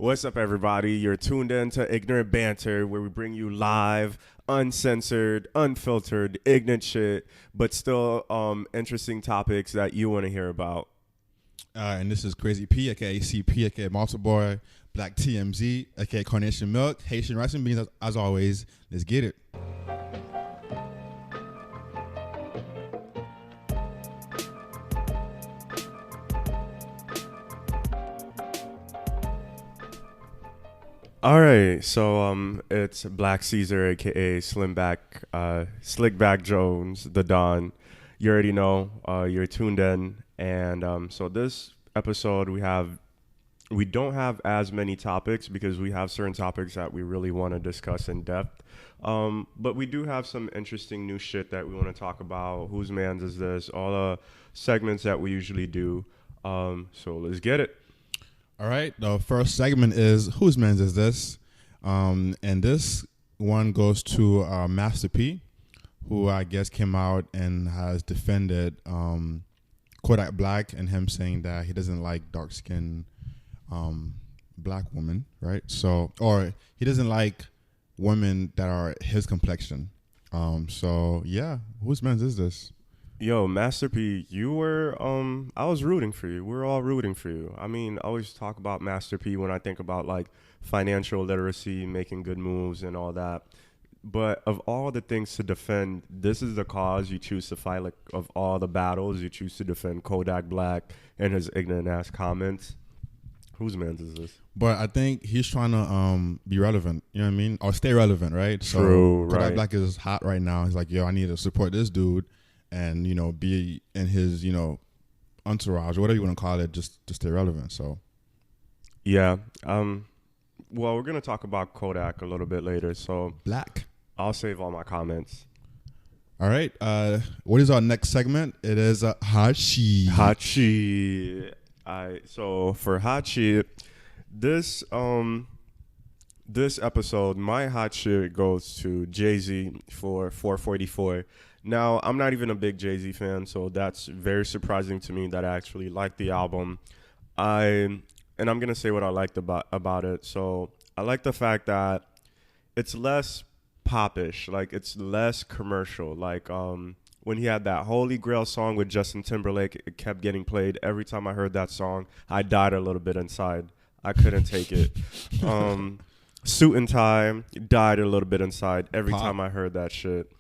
What's up, everybody? You're tuned in to Ignorant Banter, where we bring you live, uncensored, unfiltered, ignorant shit, but still interesting topics that you want to hear about. And this is Crazy P, aka CP, aka Malta Boy, Black TMZ, aka Carnation Milk, Haitian Rice and Beans, as always. Let's get it. All right, so it's Black Caesar, aka Slickback Jones, the Don. You already know. You're tuned in, and so this episode we don't have as many topics because we have certain topics that we really want to discuss in depth. But we do have some interesting new shit that we want to talk about. Whose man's is this? All the segments that we usually do. So let's get it. All right, the first segment is Whose Man's Is This? And this one goes to Master P, who I guess came out and has defended Kodak Black and him saying that he doesn't like dark-skinned black women, right? So, or he doesn't like women that are his complexion. So, yeah, whose man's is this? Yo, Master P, you were, I was rooting for you. We're all rooting for you. I mean, I always talk about Master P when I think about, like, financial literacy, making good moves and all that. But of all the things to defend, this is the cause you choose to fight. Like, of all the battles, you choose to defend Kodak Black and his ignorant-ass comments. Whose man's is this? But I think he's trying to be relevant, you know what I mean? Or stay relevant, right? True, so Kodak right. Black is hot right now. He's like, yo, I need to support this dude and, you know, be in his, you know, entourage or whatever you want to call it, just to stay relevant. So, yeah. Well, we're going to talk about Kodak a little bit later, so Black. I'll save all my comments. All right. What is our next segment? It is Hot Sheet. Hot Sheet. So for Hot Sheet, this episode, my hot shit goes to Jay-Z for 444. Now, I'm not even a big Jay-Z fan, so that's very surprising to me that I actually liked the album. And I'm going to say what I liked about it. So I like the fact that it's less popish, like it's less commercial. Like when he had that Holy Grail song with Justin Timberlake, it kept getting played. Every time I heard that song, I died a little bit inside. I couldn't take it. Suit and Tie, died a little bit inside every time I heard that shit.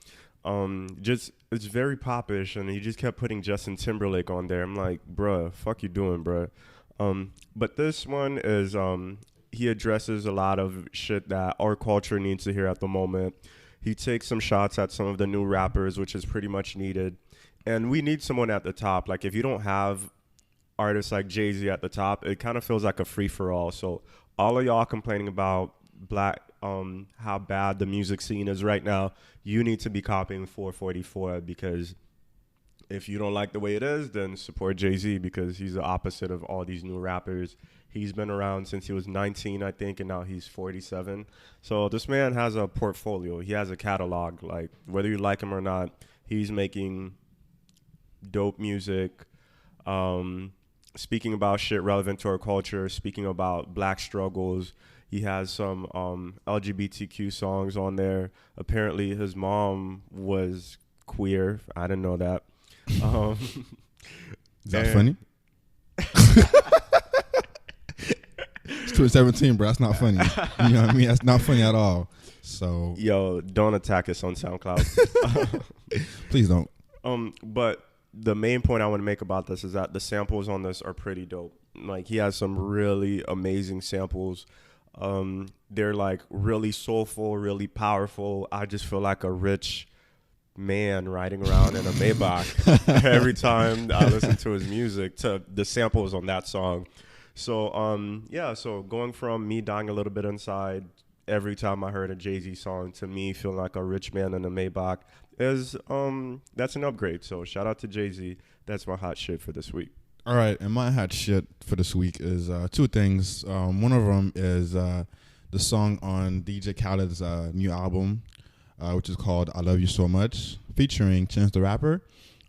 Just it's very popish, and he just kept putting Justin Timberlake on there. I'm like, bruh, fuck you doing, bruh. But this one is he addresses a lot of shit that our culture needs to hear at the moment. He takes some shots at some of the new rappers, which is pretty much needed. And we need someone at the top. Like, if you don't have artists like Jay-Z at the top, it kind of feels like a free-for-all. So all of y'all complaining about black, how bad the music scene is right now, you need to be copying 444, because if you don't like the way it is, then support Jay-Z, because he's the opposite of all these new rappers. He's been around since he was 19, I think, and now he's 47. So this man has a portfolio. He has a catalog. Like, whether you like him or not, he's making dope music, speaking about shit relevant to our culture, speaking about black struggles. He has some LGBTQ songs on there. Apparently, his mom was queer. I didn't know that. Is that funny? It's 2017, bro. That's not funny. You know what I mean? That's not funny at all. So, yo, don't attack us on SoundCloud. Please don't. But the main point I want to make about this is that the samples on this are pretty dope. Like, he has some really amazing samples. They're like really soulful, really powerful. I just feel like a rich man riding around in a Maybach every time I listen to his music, to the samples on that song. So yeah, so going from me dying a little bit inside every time I heard a Jay-Z song to me feeling like a rich man in a Maybach is that's an upgrade. So shout out to Jay-Z. That's my hot shit for this week. All right, and my hot shit for this week is two things. One of them is the song on DJ Khaled's new album, which is called I Love You So Much, featuring Chance the Rapper.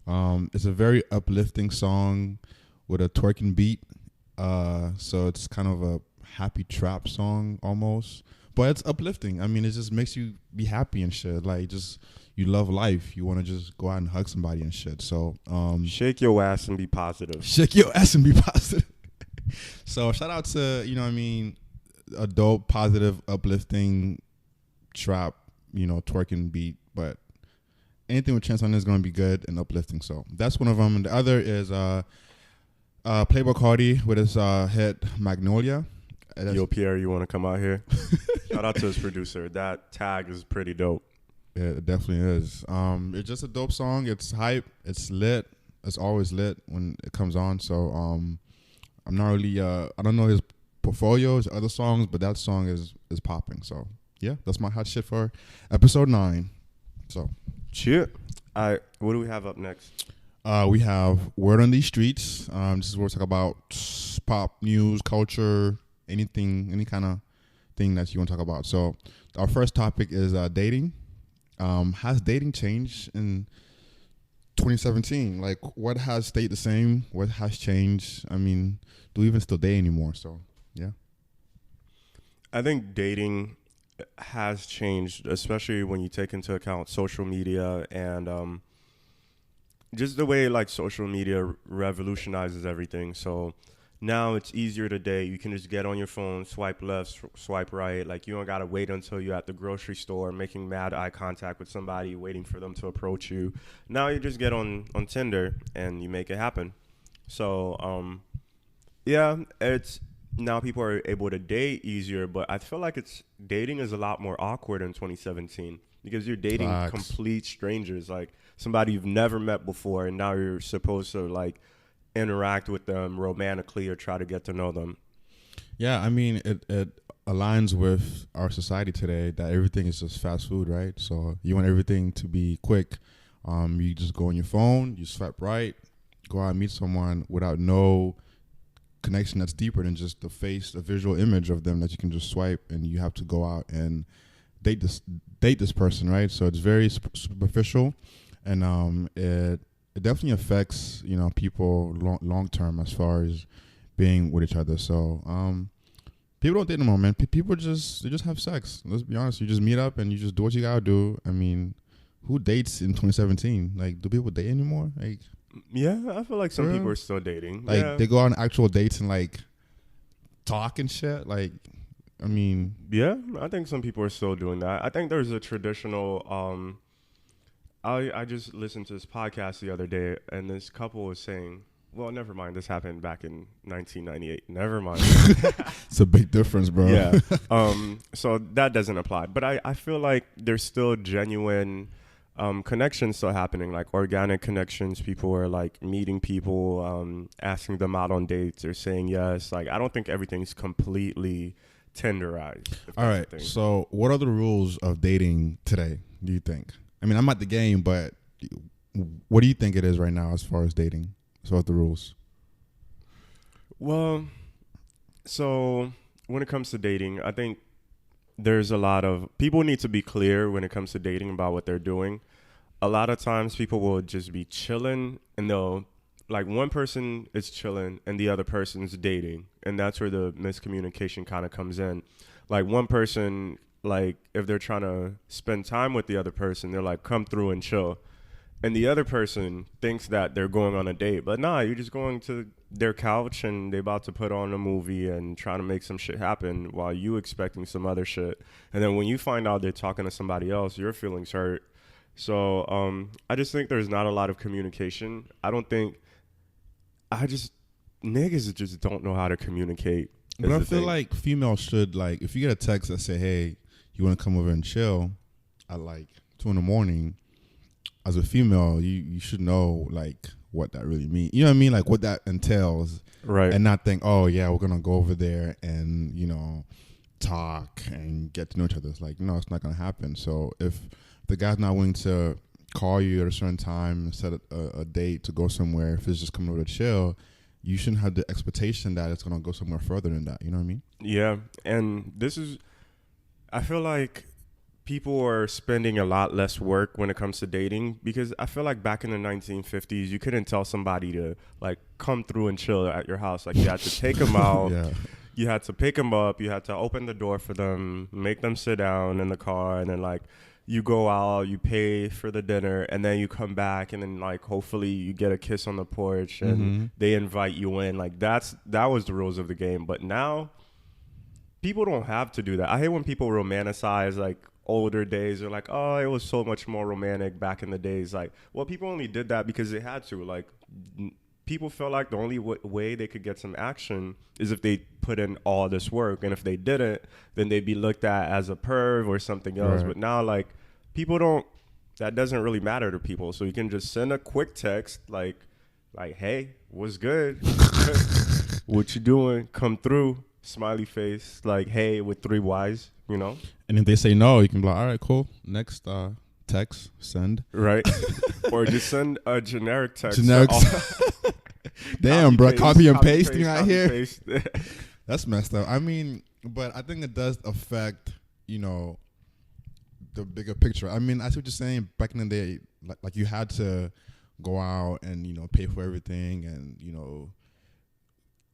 It's a very uplifting song with a twerking beat. So it's kind of a happy trap song almost, but it's uplifting. I mean, it just makes you be happy and shit. Like, just you love life. You want to just go out and hug somebody and shit. So shake your ass and be positive. Shake your ass and be positive. So shout out to, you know what I mean, a dope, positive, uplifting trap, you know, twerking beat. But anything with Chance on is going to be good and uplifting. So that's one of them. And the other is Playboi Carti with his hit Magnolia. Yo, Pierre, you want to come out here? Shout out to his producer. That tag is pretty dope. Yeah, it definitely is. It's just a dope song. It's hype. It's lit. It's always lit when it comes on. So I'm not really I don't know his portfolio, his other songs, but that song is popping. So yeah, that's my hot shit for episode 9. So shit. All right, what do we have up next? We have Word on These Streets. This is where we talk about pop news, culture, anything, any kind of thing that you want to talk about. So our first topic is dating. Has dating changed in 2017? Like, what has stayed the same? What has changed? I mean, do we even still date anymore? So, yeah. I think dating has changed, especially when you take into account social media and just the way, like, social media revolutionizes everything. So now it's easier to date. You can just get on your phone, swipe left, swipe right. Like, you don't got to wait until you're at the grocery store making mad eye contact with somebody, waiting for them to approach you. Now you just get on Tinder and you make it happen. So, yeah, it's now people are able to date easier, but I feel like dating is a lot more awkward in 2017 because you're dating complete strangers, like somebody you've never met before, and now you're supposed to, like, interact with them romantically or try to get to know them. Yeah, I mean, it aligns with our society today that everything is just fast food, right? So you want everything to be quick. You just go on your phone, you swipe right, go out and meet someone without no connection that's deeper than just the visual image of them that you can just swipe, and you have to go out and date this person, right? So it's very superficial, and it definitely affects, you know, people long term as far as being with each other. So people don't date no more, man. People they just have sex. Let's be honest. You just meet up and you just do what you gotta do. I mean, who dates in 2017? Like, do people date anymore? Like, yeah, I feel like some people are still dating. Like, they go on actual dates and, like, talk and shit. Like, I mean, yeah, I think some people are still doing that. I think there's a traditional. I just listened to this podcast the other day, and this couple was saying, well, never mind, this happened back in 1998. Never mind. It's a big difference, bro. Yeah. So that doesn't apply. But I feel like there's still genuine connections still happening, like organic connections. People are, like, meeting people, asking them out on dates or saying yes. Like, I don't think everything's completely tenderized. All right. So what are the rules of dating today, do you think? I mean, I'm at the game, but what do you think it is right now as far as dating? As far as the rules? Well, so when it comes to dating, I think there's a lot of people need to be clear when it comes to dating about what they're doing. A lot of times people will just be chilling, and they'll, like, one person is chilling and the other person's dating. And that's where the miscommunication kind of comes in. Like, one person, like, if they're trying to spend time with the other person, they're like, come through and chill. And the other person thinks that they're going on a date. But nah, you're just going to their couch and they're about to put on a movie and trying to make some shit happen while you expecting some other shit. And then when you find out they're talking to somebody else, your feelings hurt. So I just think there's not a lot of communication. Niggas just don't know how to communicate. But I feel like females should, like, if you get a text that say, hey, you want to come over and chill at, like, 2 a.m, as a female, you should know, like, what that really means. You know what I mean? Like, what that entails. Right. And not think, oh, yeah, we're going to go over there and, you know, talk and get to know each other. It's like, no, it's not going to happen. So if the guy's not willing to call you at a certain time and set a date to go somewhere, if it's just coming over to chill, you shouldn't have the expectation that it's going to go somewhere further than that. You know what I mean? Yeah. And I feel like people are spending a lot less work when it comes to dating, because I feel like back in the 1950s, you couldn't tell somebody to, like, come through and chill at your house. Like, you had to take them out. Yeah. you had to pick them up, you had to open the door for them, make them sit down in the car, and then like you go out, you pay for the dinner, and then you come back, and then like hopefully you get a kiss on the porch, and they invite you in. Like that was the rules of the game. But now people don't have to do that. I hate when people romanticize like older days. They're like, oh, it was so much more romantic back in the days. Like, well, people only did that because they had to. Like, people felt like the only way they could get some action is if they put in all this work. And if they didn't, then they'd be looked at as a perv or something else. Right. But now, like, people don't, that doesn't really matter to people. So you can just send a quick text like, hey, what's good? What you doing? Come through. Smiley face, like, hey, with 3 Ys, you know? And if they say no, you can be like, all right, cool. Next text, send. Right. Or just send a generic text. Damn, bro. Copy and pasting right here. That's messed up. I mean, but I think it does affect, you know, the bigger picture. I mean, I see what you're saying. Back in the day, like you had to go out and, you know, pay for everything and, you know,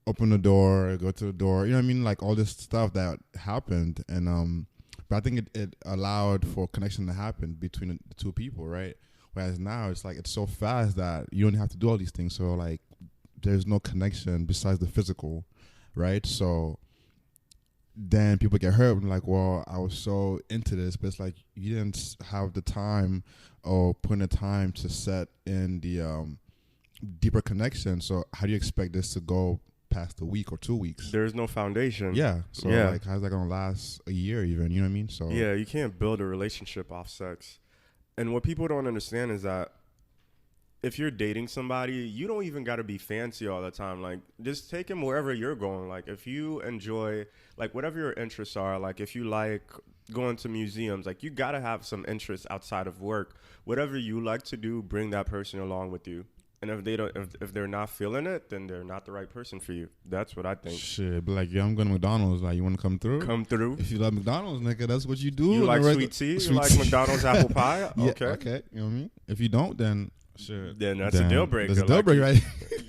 open the door, go to the door, you know what I mean? Like all this stuff that happened. And but I think it allowed for connection to happen between the two people, right? Whereas now it's like it's so fast that you don't have to do all these things. So like there's no connection besides the physical, right? So then people get hurt and like, well, I was so into this, but it's like you didn't have the time or put in the time to set in the deeper connection. So how do you expect this to go past a week or 2 weeks? There's no foundation. Yeah. So like how's that gonna last a year even? You know what I mean? So yeah, you can't build a relationship off sex. And what people don't understand is that if you're dating somebody, you don't even gotta be fancy all the time. Like just take him wherever you're going. Like if you enjoy like whatever your interests are, like if you like going to museums, like you gotta have some interests outside of work. Whatever you like to do, bring that person along with you. And if they don't, if they're not feeling it, then they're not the right person for you. That's what I think. Shit, but like, yeah, I'm going to McDonald's. Like, you want to come through? Come through. If you love McDonald's, nigga, that's what you do. You like sweet tea? You like McDonald's apple pie? Yeah, okay. Okay. You know what I mean? If you don't, then shit. Then that's a deal breaker. That's a deal breaker, right?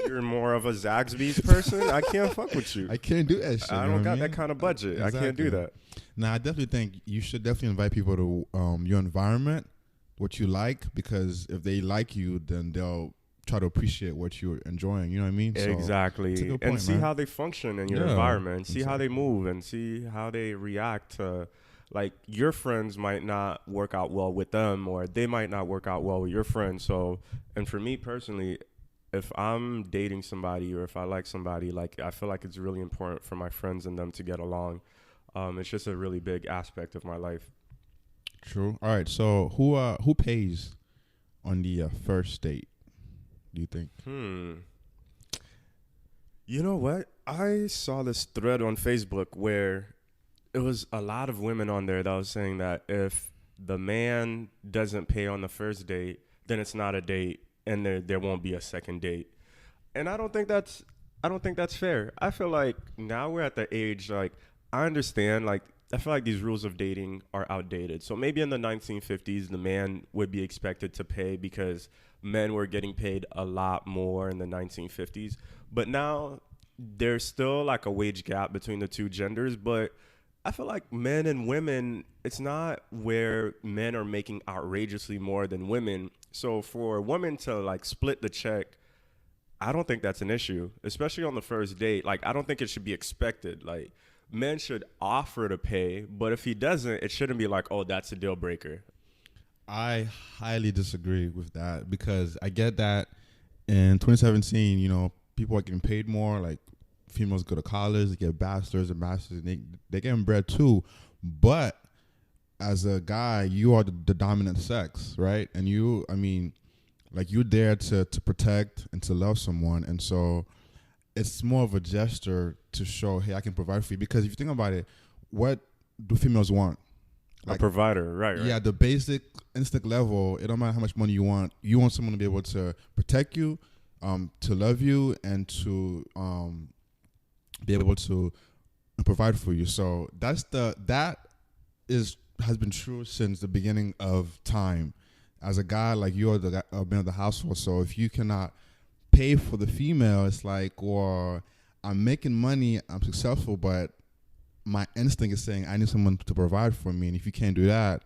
You're more of a Zaxby's person. I can't fuck with you. I can't do that shit. I don't got that kind of budget. Exactly. I can't do that. Now, I definitely think you should definitely invite people to your environment, what you like, because if they like you, then they'll try to appreciate what you're enjoying, you know what I mean? Exactly. So, point, and see man. How they function in your environment, see how they move, and see how they react to, like, your friends might not work out well with them, or they might not work out well with your friends. So, and for me personally, if I'm dating somebody or if I like somebody, like, I feel like it's really important for my friends and them to get along. It's just a really big aspect of my life. True. All right. So who pays on the first date, do you think? You know what? I saw this thread on Facebook where it was a lot of women on there that was saying that if the man doesn't pay on the first date, then it's not a date and there won't be a second date. And I don't think that's fair. I feel like now we're at the age, like, I understand, like, I feel like these rules of dating are outdated. So maybe in the 1950s, the man would be expected to pay because men were getting paid a lot more in the 1950s. But now there's still like a wage gap between the two genders. But I feel like men and women, it's not where men are making outrageously more than women. So for a woman to like split the check, I don't think that's an issue, especially on the first date. Like, I don't think it should be expected. Like, men should offer to pay, but if he doesn't, it shouldn't be like, oh, that's a deal breaker. I highly disagree with that because I get that in 2017, you know, people are getting paid more. Like, females go to college, they get bachelors and masters, and they're getting bread too. But as a guy, you are the dominant sex, right? And you, I mean, like, you're there to protect and to love someone, and so it's more of a gesture to show, hey, I can provide for you. Because if you think about it, what do females want? Like, a provider, right? Yeah, the basic instinct level, it don't matter how much money you want. You want someone to be able to protect you, to love you, and to be able to provide for you. So that has been true since the beginning of time. As a guy, like, you're the man of the household. So if you cannot pay for the female, it's like, or I'm making money, I'm successful, but my instinct is saying I need someone to provide for me, and if you can't do that,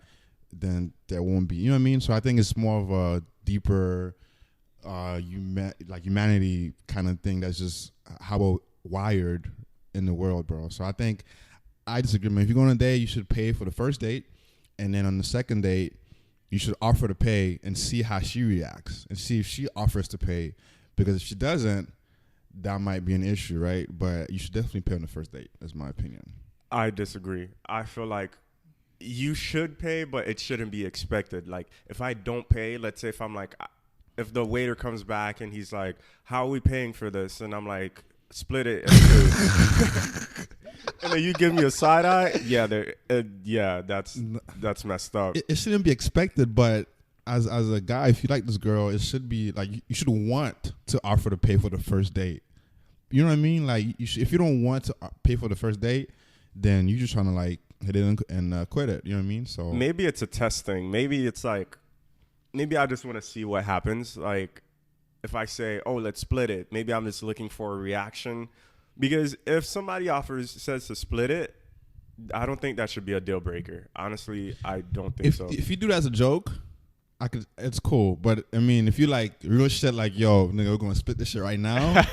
then there won't be. You know what I mean? So I think it's more of a deeper, humanity kind of thing. That's just how we're wired in the world, bro. So I think I disagree, man. If you go on a date, you should pay for the first date, and then on the second date, you should offer to pay and see how she reacts and see if she offers to pay. Because if she doesn't, that might be an issue, right? But you should definitely pay on the first date. That's my opinion. I disagree. I feel like you should pay, but it shouldn't be expected. Like, if I don't pay, let's say if the waiter comes back and he's like, how are we paying for this? And I'm like, split it in two. And then you give me a side eye. Yeah, that's messed up. It shouldn't be expected, but as a guy, if you like this girl, it should be like you should want to offer to pay for the first date. You know what I mean? Like, if you don't want to pay for the first date, then you're just trying to like hit it and quit it. You know what I mean? So maybe it's a test thing. Maybe it's like, maybe I just want to see what happens. Like, if I say, oh, let's split it, maybe I'm just looking for a reaction. Because if somebody says to split it, I don't think that should be a deal breaker. Honestly, I don't think so. If you do that as a joke, it's cool. But I mean, if you like real shit, like, yo, nigga, we're gonna split this shit right now.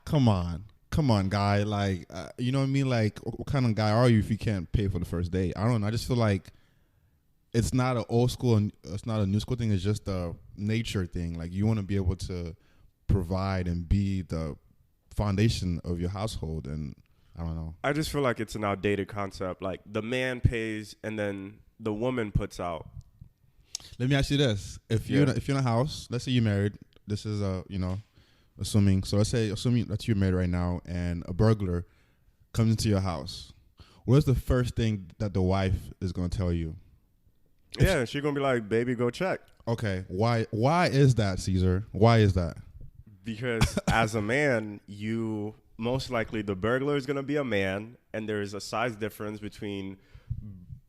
Come on, guy. Like, you know what I mean? Like, what kind of guy are you if you can't pay for the first date? I don't know. I just feel like it's not an old school and it's not a new school thing. It's just a nature thing. Like, you want to be able to provide and be the foundation of your household. And I don't know. I just feel like it's an outdated concept. Like, the man pays and then the woman puts out. Let me ask you this: if you're in a house, let's say you're married. This is assuming that you're married right now, and a burglar comes into your house. What's the first thing that the wife is going to tell you? Yeah, she's going to be like, baby, go check. Okay. Why is that, Caesar? Why is that? Because as a man, most likely the burglar is going to be a man, and there's a size difference between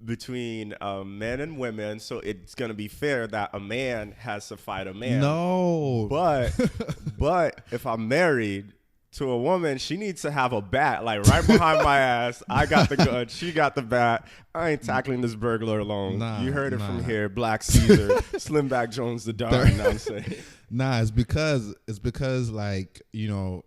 men and women, so it's going to be fair that a man has to fight a man. No. But if I'm married to a woman, she needs to have a bat, like right behind my ass. I got the gun, she got the bat. I ain't tackling this burglar alone. You heard it from here. Black Caesar, Slimback Jones the Don. You know what I'm saying? Nah, it's because like, you're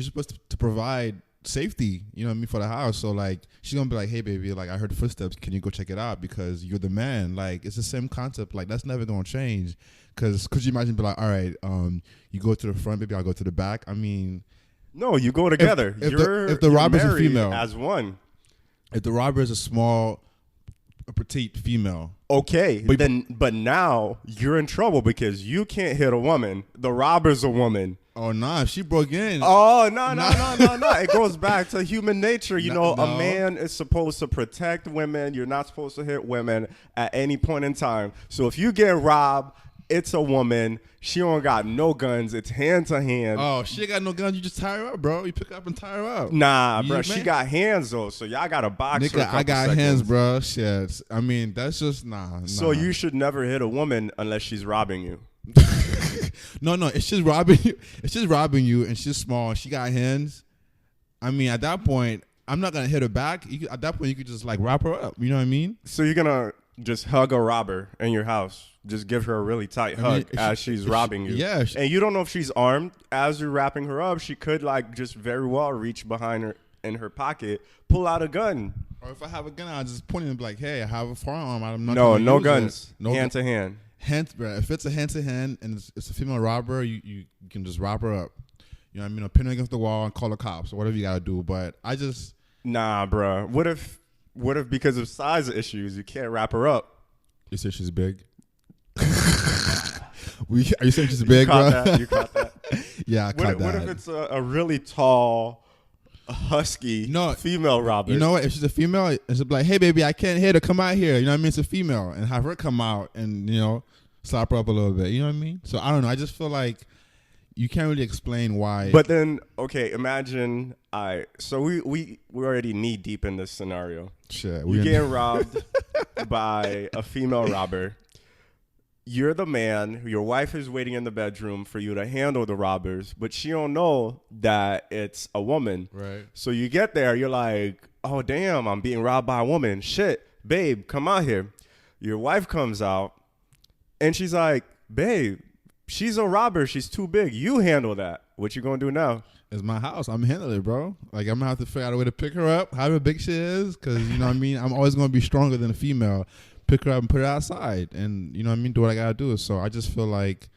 supposed to provide safety, you know what I mean, for the house. So like, she's gonna be like, hey baby, like, I heard footsteps, can you go check it out, because you're the man. Like, it's the same concept. Like, that's never gonna change. Because could you imagine, be like, all right, you go to the front, baby, I'll go to the back. I mean, no, you go together. If the robber's a female, as one. If the robber is a petite female, okay, but now you're in trouble because you can't hit a woman. The robber's a woman. Oh, nah, she broke in. Oh, no. It goes back to human nature. A man is supposed to protect women. You're not supposed to hit women at any point in time. So if you get robbed, it's a woman. She don't got no guns. It's hand to hand. Oh, she ain't got no guns. You just tie her up, bro. You pick her up and tie her up. Nah, bro. She got hands, though. So y'all got to box her. I got hands, bro. Shit. I mean, that's just, nah. So you should never hit a woman unless she's robbing you. No, it's just robbing you. It's just robbing you, and she's small. She got hands. I mean, at that point, I'm not gonna hit her back. At that point, you could just like wrap her up. You know what I mean? So you're gonna just hug a robber in your house. Just give her a really tight hug as she's robbing you. Yeah. And you don't know if she's armed. As you're wrapping her up, she could like just very well reach behind her in her pocket, pull out a gun. Or if I have a gun, I'll just point it and be like, hey, I have a firearm. I'm not no guns. Hand to hand. Bro. If it's a hand to hand and it's a female robber, you can just rob her up. You know what I mean? Or pin her against the wall and call the cops or whatever you gotta do. But I just bro. What if because of size issues you can't wrap her up? You say she's big. Are you saying she's big, bro? You caught that. Yeah, I caught that. What if it's a really tall, husky female robber? You know what? If she's a female, it's like, hey, baby, I can't hit her. Come out here. You know what I mean? It's a female. And have her come out and, slap her up a little bit. You know what I mean? So I don't know. I just feel like you can't really explain why. But then, okay, imagine so we already knee deep in this scenario. Shit. You're getting robbed by a female robber. you're the man, your wife is waiting in the bedroom for you to handle the robbers, but she don't know that it's a woman. Right. So you get there, you're like, oh, damn, I'm being robbed by a woman. Shit, babe, come out here. Your wife comes out, and she's like, babe, she's a robber. She's too big. You handle that. What you gonna do now? It's my house. I'm handling it, bro. Like, I'm gonna have to figure out a way to pick her up, however big she is, because, you know what I mean? I'm always gonna be stronger than a female. Pick her up and put her outside, and, you know what I mean? Do what I gotta do. So I just feel like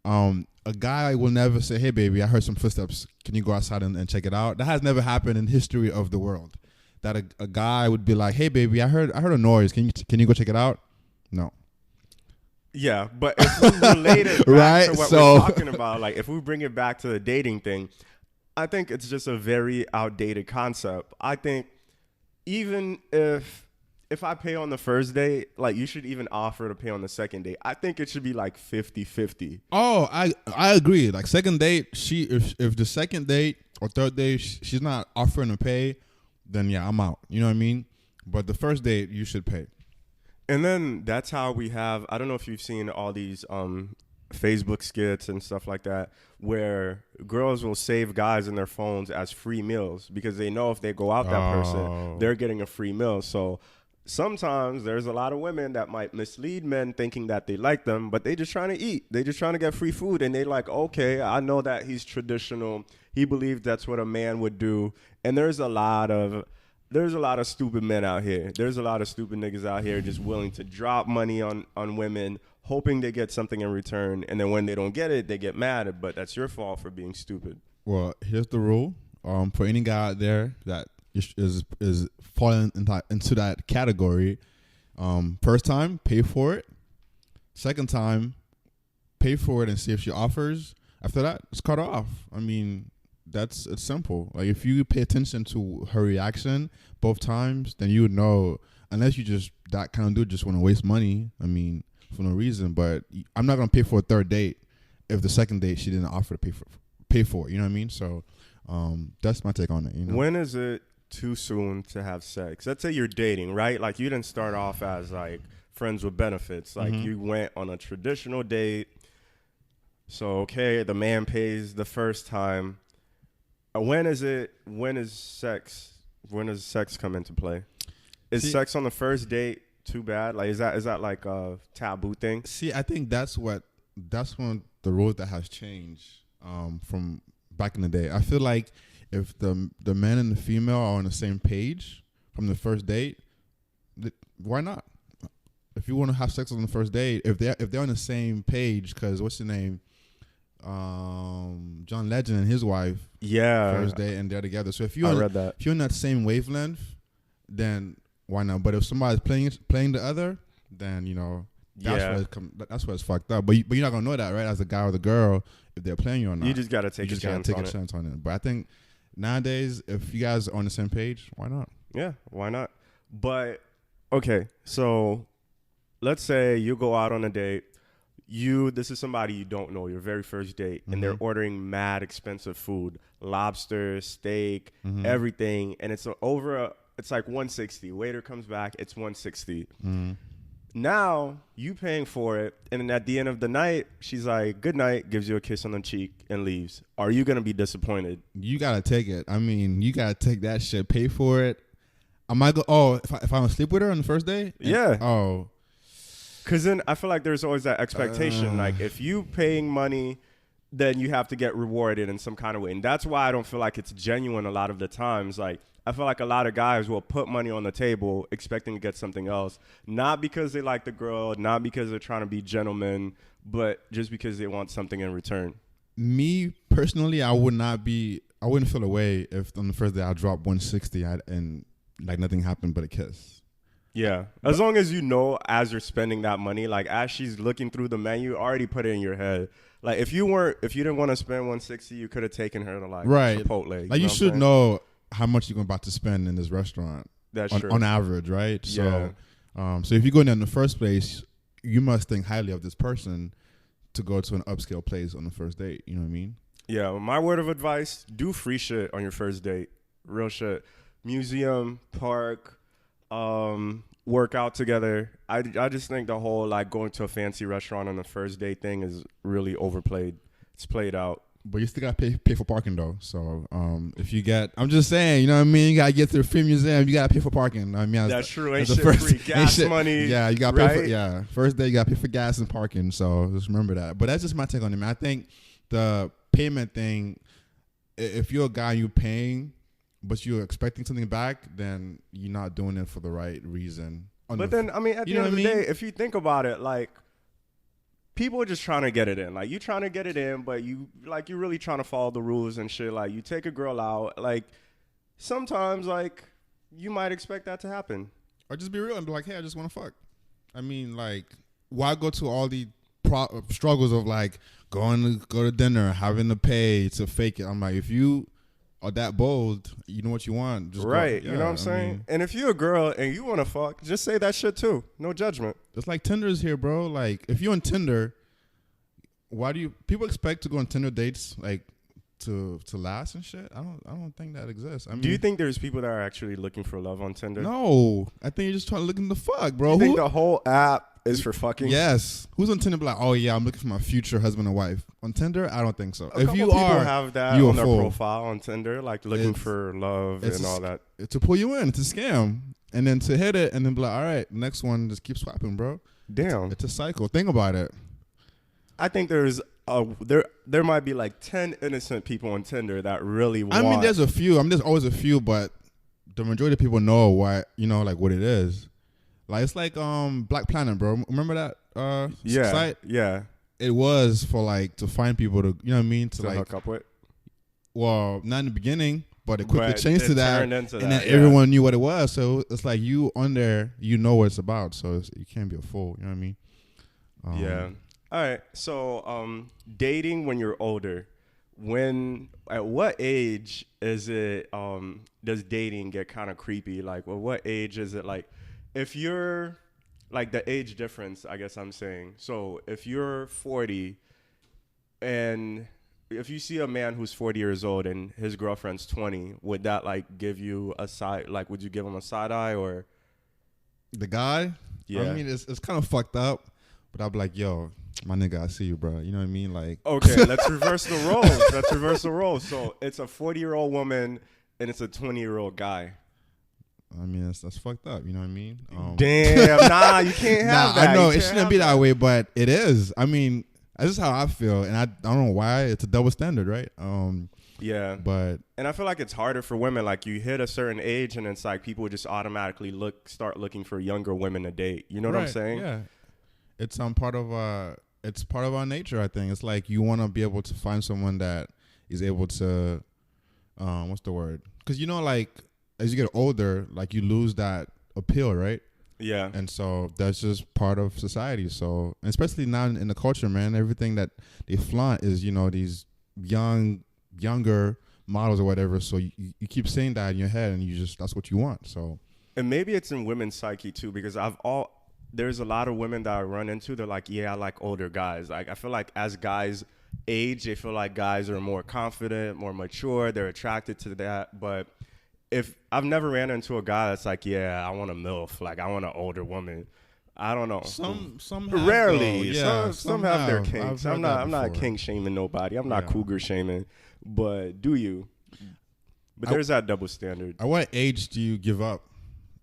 a guy will never say, hey, baby, I heard some footsteps. Can you go outside and check it out? That has never happened in history of the world. That a guy would be like, hey, baby, I heard a noise. Can you go check it out? No. Yeah, but if we relate it back right? to what So we're talking about, like if we bring it back to the dating thing, I think it's just a very outdated concept. I think even if I pay on the first date, like you should even offer to pay on the second date. I think it should be like 50-50. Oh, I agree. Like second date, if the second date or third date she's not offering to pay, then yeah, I'm out. You know what I mean? But the first date, you should pay. And then that's how we have, I don't know if you've seen all these Facebook skits and stuff like that, where girls will save guys in their phones as free meals because they know if they go out that person, they're getting a free meal. So sometimes there's a lot of women that might mislead men thinking that they like them, but they just trying to eat. They just trying to get free food. And they like, okay, I know that he's traditional. He believes that's what a man would do. And there's a lot of stupid men out here. There's a lot of stupid niggas out here just willing to drop money on women, hoping they get something in return. And then when they don't get it, they get mad. But that's your fault for being stupid. Well, here's the rule. For any guy out there that is falling into that category, first time, pay for it. Second time, pay for it and see if she offers. After that, just cut her off. I mean, it's simple. Like if you pay attention to her reaction both times, then you would know. Unless you just that kind of dude just want to waste money. I mean, for no reason. But I'm not gonna pay for a third date if the second date she didn't offer to pay for it. You know what I mean? So that's my take on it. You know? When is it too soon to have sex? Let's say you're dating, right? Like you didn't start off as like friends with benefits. Like you went on a traditional date. So okay, the man pays the first time. When does sex come into play? Is sex on the first date too bad? Like is that like a taboo thing? See, I think that's one of the rules that has changed from back in the day. I feel like if the man and the female are on the same page from the first date, why not? If you want to have sex on the first date, if they're on the same page, because what's your name? John Legend and his wife, first date, and they're together. So if you're in that same wavelength, then why not? But if somebody's playing the other, then you know that's where it's fucked up. But you're not gonna know that, right? As a guy or the girl, if they're playing you or not. You just gotta take a chance on it. But I think nowadays, if you guys are on the same page, why not? Yeah, why not? But okay, so let's say you go out on a date. This is somebody you don't know, your very first date, and they're ordering mad expensive food, lobster, steak, everything, and it's like $160. Waiter comes back, it's $160. Now you paying for it, and then at the end of the night, she's like, "Good night," gives you a kiss on the cheek and leaves. Are you gonna be disappointed? You gotta take it. I mean, you gotta take that shit. Pay for it. I might go. Oh, if I'm gonna sleep with her on the first day, yeah. Oh. Because then I feel like there's always that expectation. Like if you paying money, then you have to get rewarded in some kind of way. And that's why I don't feel like it's genuine a lot of the times. Like I feel like a lot of guys will put money on the table expecting to get something else. Not because they like the girl, not because they're trying to be gentlemen, but just because they want something in return. Me personally, I wouldn't feel away if on the first day I dropped $160 and like nothing happened but a kiss. Yeah, as long as you know as you're spending that money, like as she's looking through the menu, already put it in your head. Like if you didn't want to spend $160, you could have taken her to like Chipotle. Like you should know how much you're about to spend in this restaurant. That's true. On average, right? So, so if you go in there in the first place, you must think highly of this person to go to an upscale place on the first date. You know what I mean? Yeah. My word of advice: do free shit on your first date. Real shit. Museum, park. work out together. I just think the whole like going to a fancy restaurant on the first date thing is really overplayed. It's played out. But you still gotta pay for parking though. So if you get, I'm just saying, you know what I mean. You gotta get to the free museum. You gotta pay for parking. I mean, that's true. Ain't shit free. Gas money. Yeah, you gotta pay for. Yeah, first day you gotta pay for gas and parking. So just remember that. But that's just my take on it, man. I think the payment thing. If you're a guy and you're paying, but you're expecting something back, then you're not doing it for the right reason. But then, I mean, at the end of the day, if you think about it, like, people are just trying to get it in. Like, you trying to get it in, but you're really trying to follow the rules and shit. Like, you take a girl out. Like, sometimes, like, you might expect that to happen. Or just be real and be like, hey, I just want to fuck. I mean, like, why go to all the struggles of, like, go to dinner, having to pay to fake it? I'm like, if you are that bold, you know what you want. Just right. Go. Yeah, you know what I'm saying? And if you're a girl and you want to fuck, just say that shit too. No judgment. It's like Tinder's here, bro. Like, if you're on Tinder, why do people expect to go on Tinder dates, like, to last and shit? I don't think that exists. I mean, do you think there's people that are actually looking for love on Tinder? No. I think you're just looking to fuck, bro. You think the whole app is for fucking? Yes. Who's on Tinder be like, oh yeah, I'm looking for my future husband and wife? On Tinder, I don't think so. If you people have that on their profile on Tinder, like looking for love and all that. To pull you in, it's a scam. And then to hit it and then be like, all right, next one, just keep swiping, bro. Damn. It's a cycle. Think about it. I think there's there might be like 10 innocent people on Tinder that really want. I mean, there's a few. I mean, there's always a few, but the majority of people know what, like what it is. Like, it's like Black Planet, bro. Remember that site? Yeah. It was for like to find people to, you know what I mean, to like hook up with. Well, not in the beginning, but it quickly changed to that, and then yeah. everyone knew what it was. So it's like you on there, you know what it's about. So you can't be a fool. You know what I mean? Yeah. All right. So dating when you're older. At what age is it? Does dating get kind of creepy? Like, well, what age is it? Like, if you're like the age difference, I guess I'm saying. So if you're 40 and if you see a man who's 40 years old and his girlfriend's 20, would that like give you a side, like would you give him a side eye or? The guy? Yeah. I mean, it's kind of fucked up, but I'll be like, yo, my nigga, I see you, bro. You know what I mean? Like, okay, let's reverse the roles. So it's a 40-year-old woman and it's a 20-year-old guy. I mean, that's fucked up. You know what I mean? Damn, nah, you can't have that. I know it shouldn't be that way, but it is. I mean, that's just how I feel, and I don't know why. It's a double standard, right? Yeah, and I feel like it's harder for women. Like, you hit a certain age, and it's like people just automatically start looking for younger women to date. You know what I'm saying? Yeah, it's part of our nature. I think it's like you want to be able to find someone that is able to, what's the word? Because like, as you get older, like you lose that appeal, right? Yeah. And so that's just part of society. So, and especially now in the culture, man, everything that they flaunt is, these younger models or whatever. So you keep saying that in your head and that's what you want. So, and maybe it's in women's psyche too, because there's a lot of women that I run into. They're like, yeah, I like older guys. Like, I feel like as guys age, they feel like guys are more confident, more mature. They're attracted to that. But if I've never ran into a guy that's like, yeah, I want a MILF, like I want an older woman. I don't know. Some rarely. Yeah, some have their kinks. I'm not kink shaming nobody. I'm not cougar shaming. But do you? But there's that double standard. At what age do you give up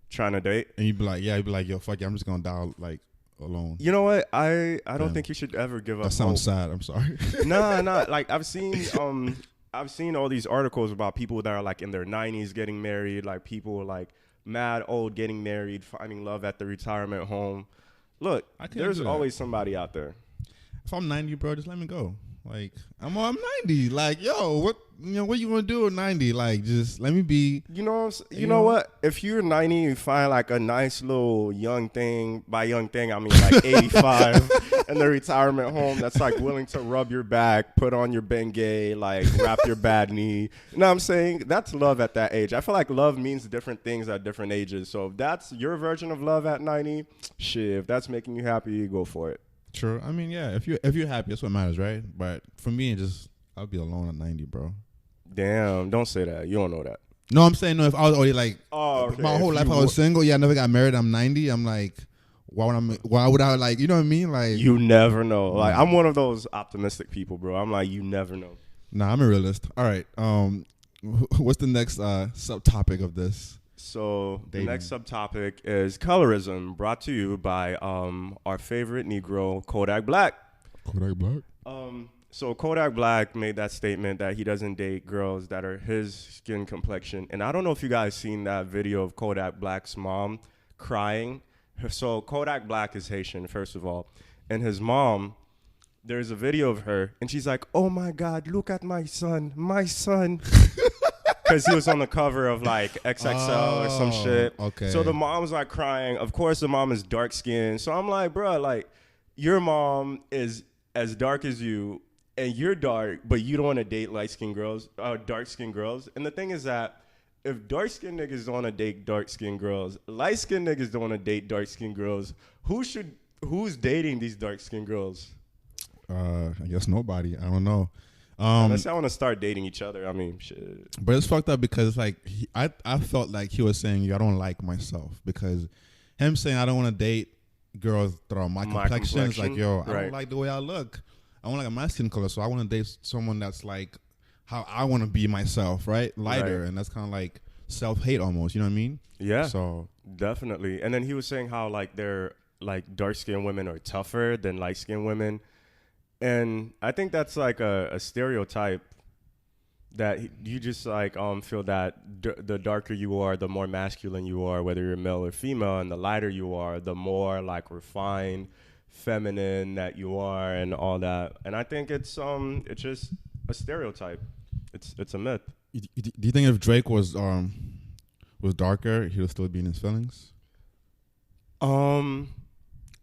trying to date? And you'd be like, yo, fuck it, I'm just gonna die like alone. You know what? I don't think you should ever give up. That sounds sad. I'm sorry. Nah. Like I've seen all these articles about people that are like in their 90s getting married, like people like mad old getting married, finding love at the retirement home. Look, there's always somebody out there. If I'm 90, bro, just let me go. Like, I'm 90. Like, yo, what you gonna do at 90? Like, just let me be. You know what? If you're 90, you find like a nice little young thing. By young thing, I mean like 85 in the retirement home that's like willing to rub your back, put on your Bengay, like wrap your bad knee. You know what I'm saying? That's love at that age. I feel like love means different things at different ages. So if that's your version of love at 90, shit, if that's making you happy, go for it. True. I mean, yeah, if you're happy, that's what matters, right? But for me, I'll be alone at 90, bro. Damn, don't say that. You don't know that. No, I'm saying no. If I was already like Okay. my whole life I was single. Yeah, I never got married. I'm 90. I'm like, why would I like? You know what I mean? Like, You never know. Like, I'm one of those optimistic people, bro. I'm like, you never know. nah, I'm a realist. All right. What's the next subtopic of this? So Dating. the next subtopic is colorism, brought to you by our favorite Negro, Kodak Black. Kodak Black. So Kodak Black made that statement that he doesn't date girls that are his skin complexion. And I don't know if you guys seen that video of Kodak Black's mom crying. So Kodak Black is Haitian, first of all. And his mom, there's a video of her, and she's like, oh my God, look at my son. Because he was on the cover of like XXL or some shit. Okay. So the mom's like crying. Of course, the mom is dark skinned. So I'm like, bro, like your mom is as dark as you, and you're dark, but you don't want to date light skinned girls, dark skinned girls. And the thing is that if dark skinned niggas don't want to date dark skinned girls, light skinned niggas don't want to date dark skinned girls, who's dating these dark skinned girls? I guess nobody. I don't know. Unless I want to start dating each other. I mean, shit. But it's fucked up because like I felt like he was saying I don't like myself, because him saying I don't want to date girls that are my complexion is like, yo, I don't like the way I look. I don't like my skin color, so I want to date someone that's like how I want to be myself, right? Lighter, and that's kind of like self-hate almost. You know what I mean? Yeah. So definitely. And then he was saying how like they're like dark-skinned women are tougher than light-skinned women. And I think that's like a stereotype that you just like feel that the darker you are, the more masculine you are, whether you're male or female, and the lighter you are, the more like refined, feminine that you are, and all that. And I think it's just a stereotype. It's a myth. do you think if Drake was darker, he would still be in his feelings?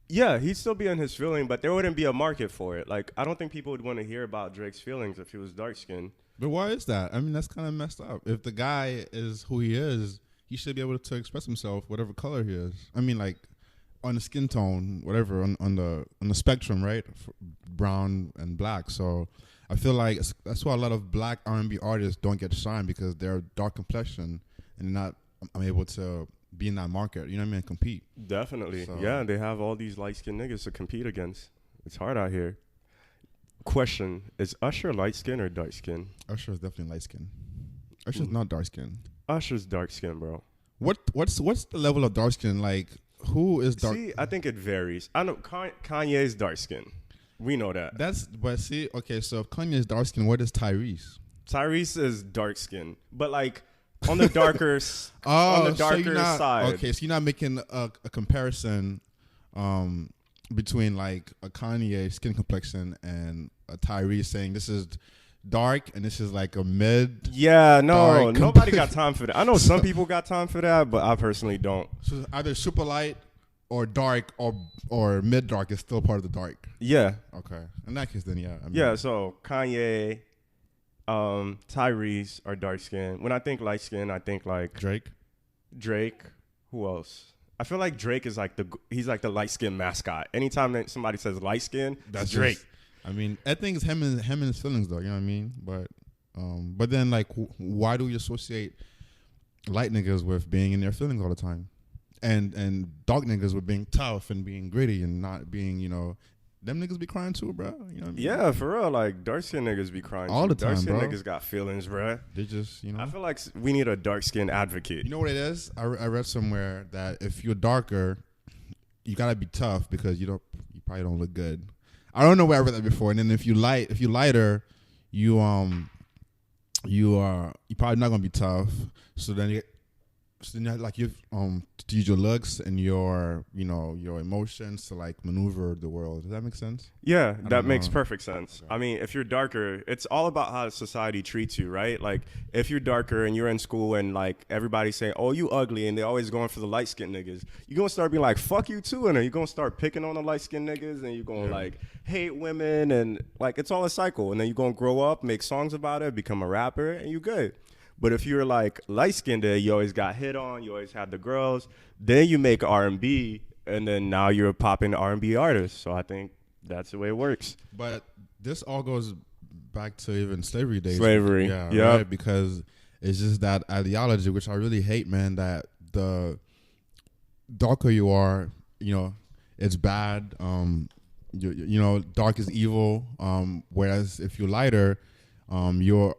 Yeah, he'd still be in his feeling, but there wouldn't be a market for it. Like, I don't think people would want to hear about Drake's feelings if he was dark-skinned. But why is that? I mean, that's kind of messed up. If the guy is who he is, he should be able to express himself whatever color he is. I mean, like on the skin tone, whatever on the spectrum, right? Brown and black. So I feel like that's why a lot of black R&B artists don't get signed, because they're dark complexion and not able to be in that market, you know what I mean, compete. Definitely. So. Yeah, they have all these light-skinned niggas to compete against. It's hard out here. Question, is Usher light-skinned or dark-skinned? Usher is definitely light-skinned. Usher's not dark-skinned. Usher's dark-skinned, bro. What's the level of dark-skinned? Like, who is dark? See, I think it varies. I know Kanye's dark-skinned. We know that. But see, okay, so if Kanye is dark-skinned, what is Tyrese? Tyrese is dark-skinned, but like on the darker side. Okay, so you're not making a comparison between like a Kanye skin complexion and a Tyrese, saying this is dark and this is like a mid. Yeah, no, nobody got time for that. I know some people got time for that, but I personally don't. So either super light or dark or mid dark is still part of the dark. Yeah. Okay. In that case, then yeah. I mean, yeah. So Kanye, Tyrese are dark skinned. When I think light skin, I think like Drake. Who else? I feel like Drake is like he's like the light skin mascot. Anytime that somebody says light skin, that's Drake. I mean, I think it's him and his feelings though. You know what I mean? But then like, why do we associate light niggas with being in their feelings all the time, and dark niggas with being tough and being gritty and not being, you know, them niggas be crying too, bro. You know what I mean? Yeah, for real. Like dark skin niggas be crying all the time, dark skin bro. niggas got feelings, bro. They just, you know. I feel like we need a dark skin advocate. You know what it is? I read somewhere that if you're darker, you gotta be tough because you probably don't look good. I don't know where I read that before. And then if you lighter, you probably not gonna be tough. So then you like you to use your looks and your emotions to like maneuver the world. Does that make sense? Yeah, that makes perfect sense. Okay. I mean, if you're darker, it's all about how society treats you, right? Like if you're darker and you're in school and like everybody's saying, "Oh, you ugly," and they're always going for the light skinned niggas, you're gonna start being like, "Fuck you too," and then you're gonna start picking on the light skinned niggas, and you're gonna like hate women, and like it's all a cycle. And then you're gonna grow up, make songs about it, become a rapper, and you're good. But if you're like light-skinned, you always got hit on, you always had the girls, then you make R&B, and then now you're a popping R&B artist. So I think that's the way it works. But this all goes back to even slavery days. Slavery, yeah. Right? Because It's just that ideology, which I really hate, man. That the darker you are, it's bad. Dark is evil. Whereas if you're lighter, you're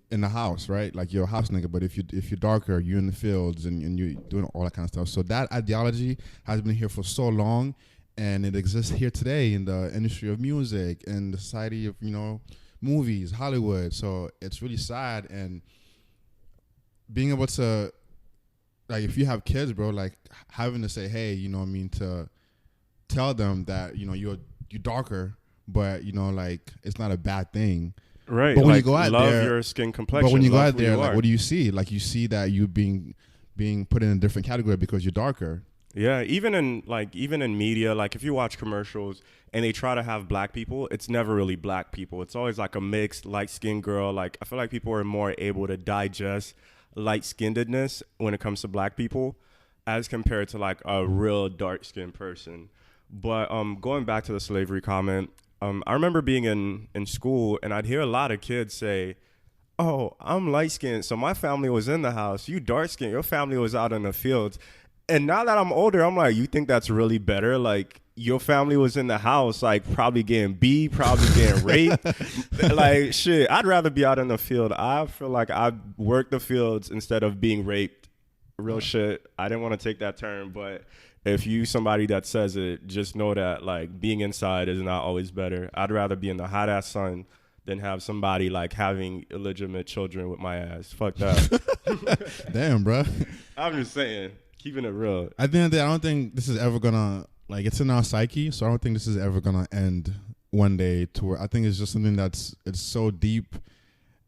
in the house, right? Like you're a house nigga. But if you're darker, you're in the fields and you're doing all that kind of stuff. So that ideology has been here for so long, and it exists here today in the industry of music and the society of movies, Hollywood. So it's really sad. And being able to, like, if you have kids, bro, like having to say, hey, to tell them that you're darker, but like it's not a bad thing. Right. But when like, you go out love there, your skin complexion. but when you go love out who there, you like, are. what do you see? Like, you see that you being put in a different category because you're darker. Yeah, even in media, like if you watch commercials and they try to have black people, it's never really black people. It's always like a mixed light-skinned girl. Like I feel like people are more able to digest light-skinnedness when it comes to black people as compared to like a real dark-skinned person. But going back to the slavery comment, I remember being in school and I'd hear a lot of kids say, "Oh, I'm light-skinned, so my family was in the house. You dark-skinned, your family was out in the fields." And now that I'm older, I'm like, you think that's really better? Like, your family was in the house, like, probably getting beat, probably getting raped. Like, shit, I'd rather be out in the field. I feel like I work the fields instead of being raped. Real shit. I didn't want to take that term, but if you somebody that says it, just know that, like, being inside is not always better. I'd rather be in the hot-ass sun than have somebody, like, having illegitimate children with my ass. Fuck that. Damn, bro. I'm just saying. Keeping it real. At the end of the day, I don't think this is ever gonna, like, it's in our psyche, so I don't think this is ever gonna end one day to where I think it's just something it's so deep,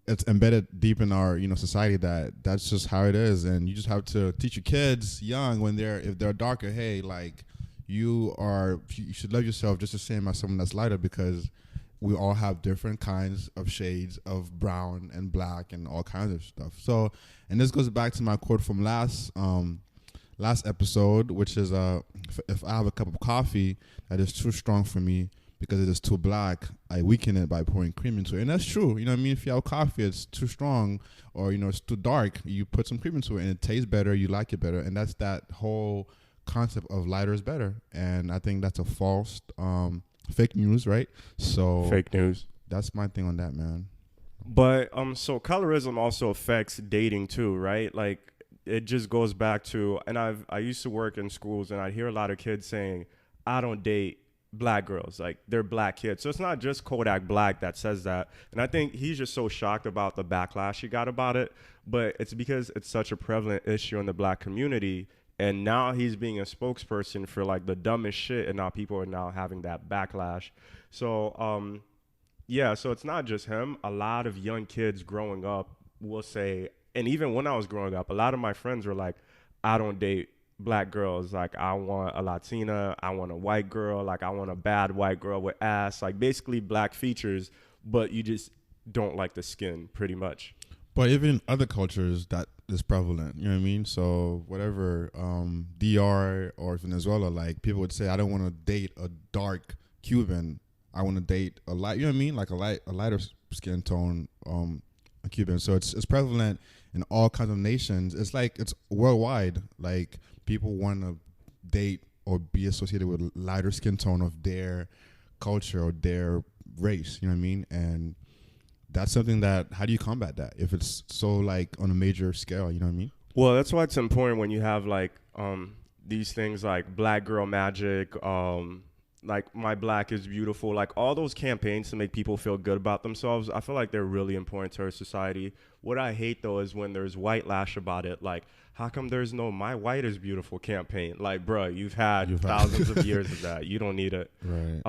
it's embedded deep in our society that's just how it is. And you just have to teach your kids young if they're darker, hey, like, you should love yourself just the same as someone that's lighter, because we all have different kinds of shades of brown and black and all kinds of stuff. So, and this goes back to my quote from last episode, which is if I have a cup of coffee that is too strong for me because it is too black, I weaken it by pouring cream into it. And that's true. You know what I mean? If you have coffee, it's too strong, or it's too dark, you put some cream into it and it tastes better, you like it better. And that's that whole concept of lighter is better. And I think that's a false fake news, right? So fake news. That's my thing on that, man. But so colorism also affects dating too, right? Like, it just goes back to, and I used to work in schools, and I'd hear a lot of kids saying, I don't date black girls, like they're black kids. So it's not just Kodak Black that says that. And I think he's just so shocked about the backlash he got about it, but it's because it's such a prevalent issue in the black community. And now he's being a spokesperson for like the dumbest shit, and now people are now having that backlash. So, yeah, so it's not just him. A lot of young kids growing up will say, and even when I was growing up, a lot of my friends were like, I don't date black girls. Like, I want a Latina. I want a white girl. Like, I want a bad white girl with ass. Like, basically black features, but you just don't like the skin, pretty much. But even in other cultures, that is prevalent. You know what I mean? So whatever, DR or Venezuela, like, people would say, I don't want to date a dark Cuban. I want to date a light, you know what I mean? Like a lighter skin tone, a Cuban. So it's prevalent in all kinds of nations. It's like it's worldwide. Like, people want to date or be associated with lighter skin tone of their culture or their race. You know what I mean? And that's something that, how do you combat that if it's so, like, on a major scale? You know what I mean? Well, that's why it's important when you have like these things like Black Girl Magic, like My Black is Beautiful, like all those campaigns to make people feel good about themselves. I feel like they're really important to our society. What I hate, though, is when there's white lash about it. Like, how come there's no My White is Beautiful campaign? Like, bro, you've had thousands of years of that. You don't need it. Right.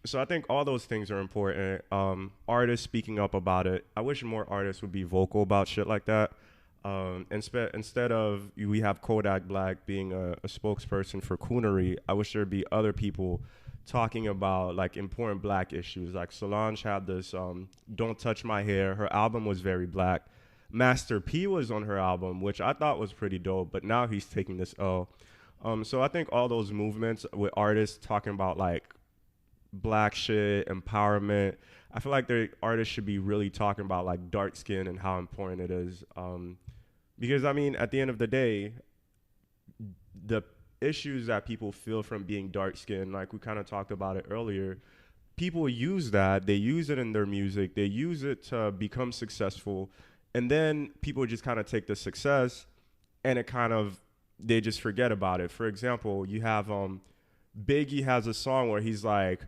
So I think all those things are important. Artists speaking up about it. I wish more artists would be vocal about shit like that. Instead of we have Kodak Black being a spokesperson for coonery, I wish there'd be other people talking about like important black issues. Like Solange had this Don't Touch My Hair. Her album was very black. Master P was on her album, which I thought was pretty dope, but now he's taking this L. So I think all those movements with artists talking about like black shit, empowerment. I feel like the artists should be really talking about like dark skin and how important it is. Because I mean, at the end of the day, the issues that people feel from being dark skinned, like we kind of talked about it earlier, people use that. They use it in their music. They use it to become successful. And then people just kind of take the success and it kind of, they just forget about it. For example, you have Biggie has a song where he's like,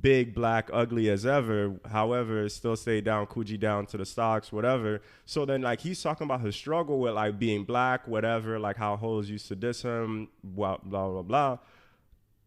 big, black, ugly as ever. However, still stay down, Coogee down to the stocks, whatever. So then, like, he's talking about his struggle with, like, being black, whatever, like how hoes used to diss him, blah, blah, blah, blah.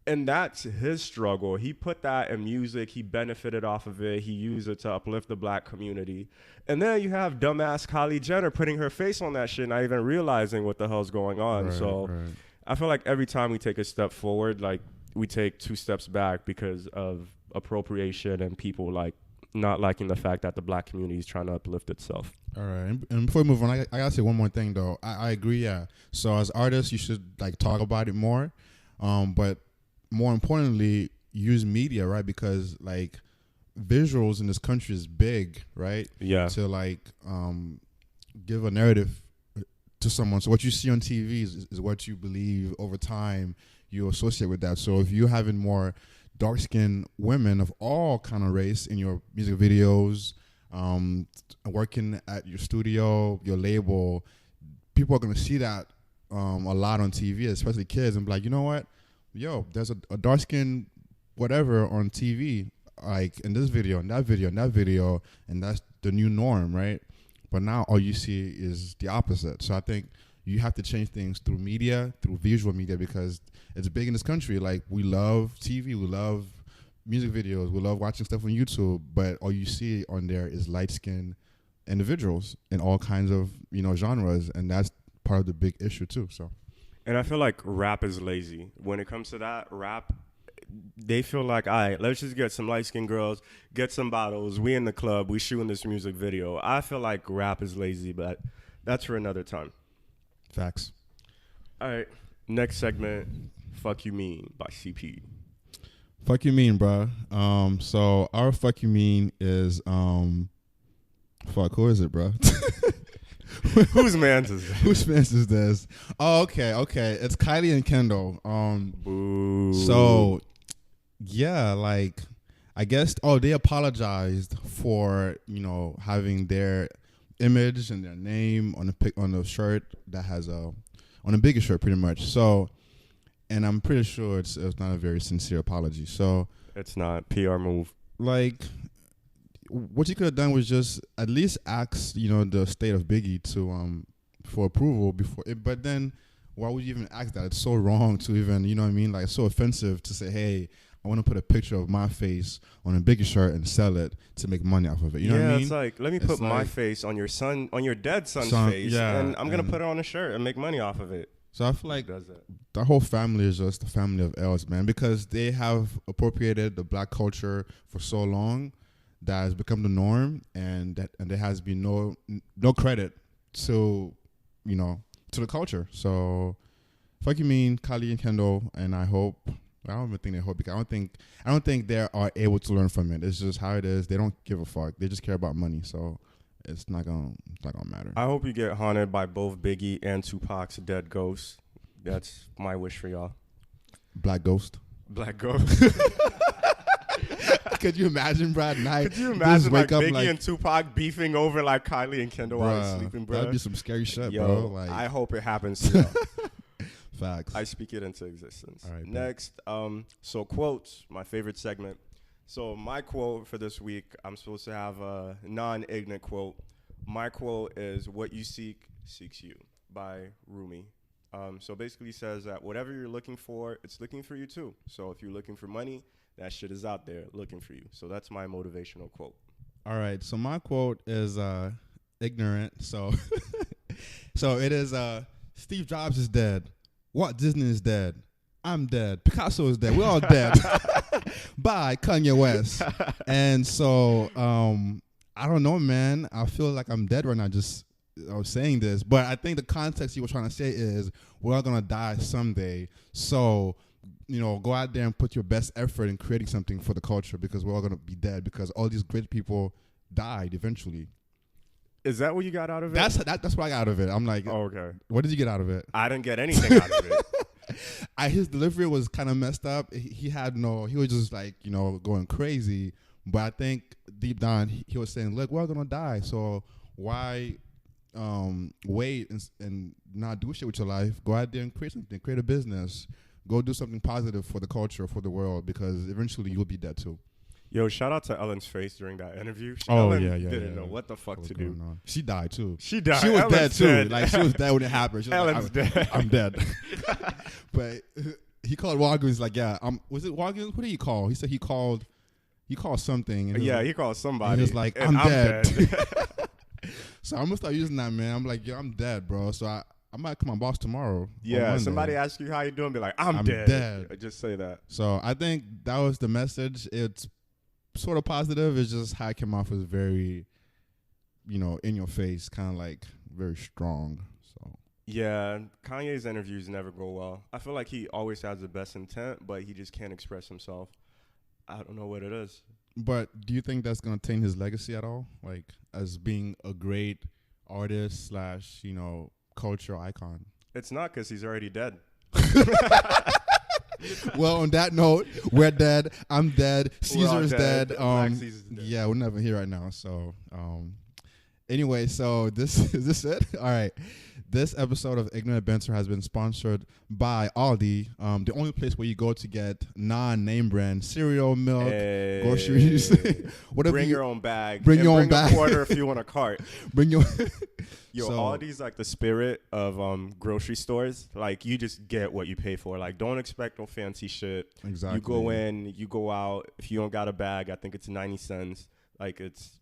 And that's his struggle. He put that in music. He benefited off of it. He used it to uplift the black community. And then you have dumbass Kylie Jenner putting her face on that shit, not even realizing what the hell's going on. Right. I feel like every time we take a step forward, like, we take 2 steps back because of appropriation and people like not liking the fact that the black community is trying to uplift itself. All right. And before we move on, I gotta say one more thing though. I agree. Yeah. So as artists, you should like talk about it more. But more importantly, use media, right? Because like visuals in this country is big, right? Yeah. To like give a narrative to someone. So what you see on TV is what you believe over time. You associate with that. So if you're having more dark-skinned women of all kind of race in your music videos, working at your studio, your label, people are going to see that a lot on TV, especially kids, and be like, you know what? Yo, there's a dark-skinned whatever on TV, like in this video, in that video, in that video, and that's the new norm, right? But now all you see is the opposite. So I think you have to change things through media, through visual media, because it's big in this country. Like, we love TV, we love music videos, we love watching stuff on YouTube, but all you see on there is light-skinned individuals in all kinds of, genres, and that's part of the big issue too. So, and I feel like rap is lazy. When it comes to that, rap, they feel like, all right, let's just get some light-skinned girls, get some bottles, we in the club, we shooting this music video. I feel like rap is lazy, but that's for another time. Facts. All right, next segment, Fuck You Mean by CP. Fuck You Mean, bro. So our Fuck You Mean is, who is it, bro? Whose man's is this? Whose man's is this? Oh, okay. It's Kylie and Kendall. Boo. So, yeah, like, I guess, they apologized for, having their image and their name on the shirt that has on a bigger shirt, pretty much. So, and I'm pretty sure it's not a very sincere apology. So it's not PR move. Like, what you could have done was just at least ask, the state of Biggie to for approval before. But then, why would you even ask that? It's so wrong to even, you know what I mean? Like, it's so offensive to say, hey, I want to put a picture of my face on a bigger shirt and sell it to make money off of it. You know what I mean? Yeah, it's like, let me put my face on your dead son's face, and I'm going to put it on a shirt and make money off of it. So I feel like the whole family is just a family of L's, man, because they have appropriated the black culture for so long that has become the norm, and there has been no credit to, to the culture. So, fuck you mean, Kylie and Kendall, and I don't even think they hope, because I don't think they are able to learn from it. It's just how it is. They don't give a fuck. They just care about money. So it's not gonna matter. I hope you get haunted by both Biggie and Tupac's dead ghosts. That's my wish for y'all. Black ghost. Could you imagine, Brad? Could you imagine like Biggie and Tupac beefing over like Kylie and Kendall while they're sleeping, bro? That'd be some scary shit, bro. Like, I hope it happens to y'all. Facts. I speak it into existence. All right, next, so quotes, my favorite segment. So my quote for this week, I'm supposed to have a non-ignorant quote. My quote is, "What you seek seeks you," by Rumi. So basically says that whatever you're looking for, it's looking for you too. So if you're looking for money, that shit is out there looking for you. So that's my motivational quote. All right. So my quote is ignorant. So it is Steve Jobs is dead. Walt Disney is dead. I'm dead. Picasso is dead. We're all dead. Bye, Kanye West. And so I don't know, man. I feel like I'm dead right now just saying this. But I think the context you were trying to say is we're all going to die someday. So go out there and put your best effort in creating something for the culture, because we're all gonna be dead, because all these great people died eventually. Is that what you got out of it? That's what I got out of it. I'm like, oh, okay. What did you get out of it? I didn't get anything out of it. His delivery was kind of messed up. He was just like, going crazy. But I think deep down he was saying, look, we're gonna die, so why wait and not do shit with your life? Go out there and create something, create a business, go do something positive for the culture, for the world, because eventually you'll be dead too. Yo, shout out to Ellen's face during that interview. Ellen didn't know what the fuck to do. She died too. She died. She was Ellen's dead too. dead. Like, she was dead when it happened. She was Ellen's dead. I'm dead. But he called Walgreens like, yeah. Was it Walgreens? What did he call? He said he called something. And yeah, he called somebody. He was like, I'm dead. So I'm gonna start using that, man. I'm like, yo, I'm dead, bro. So I might come on boss tomorrow. Yeah, somebody asks you how you doing, be like, I'm dead. Just say that. So I think that was the message. It's sort of positive. It's just how it came off was very, in your face, kind of like very strong. So yeah, Kanye's interviews never go well. I feel like he always has the best intent, but he just can't express himself. I don't know what it is. But do you think that's gonna taint his legacy at all, like as being a great artist / culture icon? It's not, because he's already dead. Well, on that note, we're dead. I'm dead. Caesar's dead. Caesar's dead. Yeah, we're never here right now. So, anyway, so is this it? All right. This episode of Ignorant Banter has been sponsored by Aldi, the only place where you go to get non-name brand cereal, milk, groceries. Bring your own bag. Bring your own bag. Bring a quarter if you want a cart. Bring your. Yo, Aldi's like the spirit of grocery stores. Like, you just get what you pay for. Like, don't expect no fancy shit. Exactly. You go in, you go out. If you don't got a bag, I think it's 90 cents. Like, it's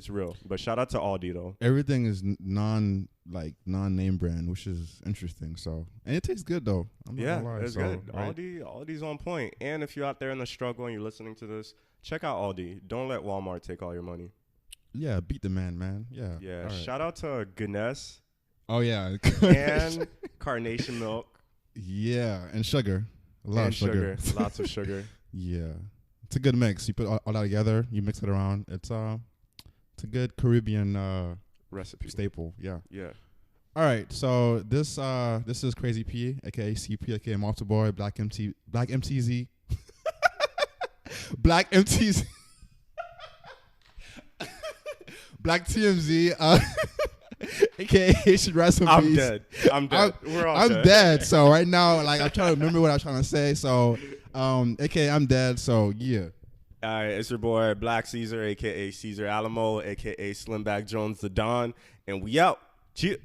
real. But shout out to Aldi though. Everything is non-name brand, which is interesting. So, and it tastes good though. I'm not gonna lie. It's good. Right? Aldi's on point. And if you're out there in the struggle and you're listening to this, check out Aldi. Don't let Walmart take all your money. Yeah, beat the man. Yeah. Yeah. Right. Shout out to Guinness. Oh yeah. And Carnation milk. Yeah, and sugar. A lot of sugar. Lots of sugar. Yeah, it's a good mix. You put all that together, you mix it around. It's a good Caribbean recipe staple. Yeah. Yeah. All right. So this is Crazy P, aka CP, aka Malta Boy, Black MTZ, Black MTZ. Black TMZ, aka should rest in peace. I'm dead. We're all dead. I'm dead. So right now, like, I'm trying to remember what I was trying to say. So, aka I'm dead. So yeah. All right, it's your boy Black Caesar, aka Caesar Alamo, aka Slimback Jones the Don, and we out. Cheers.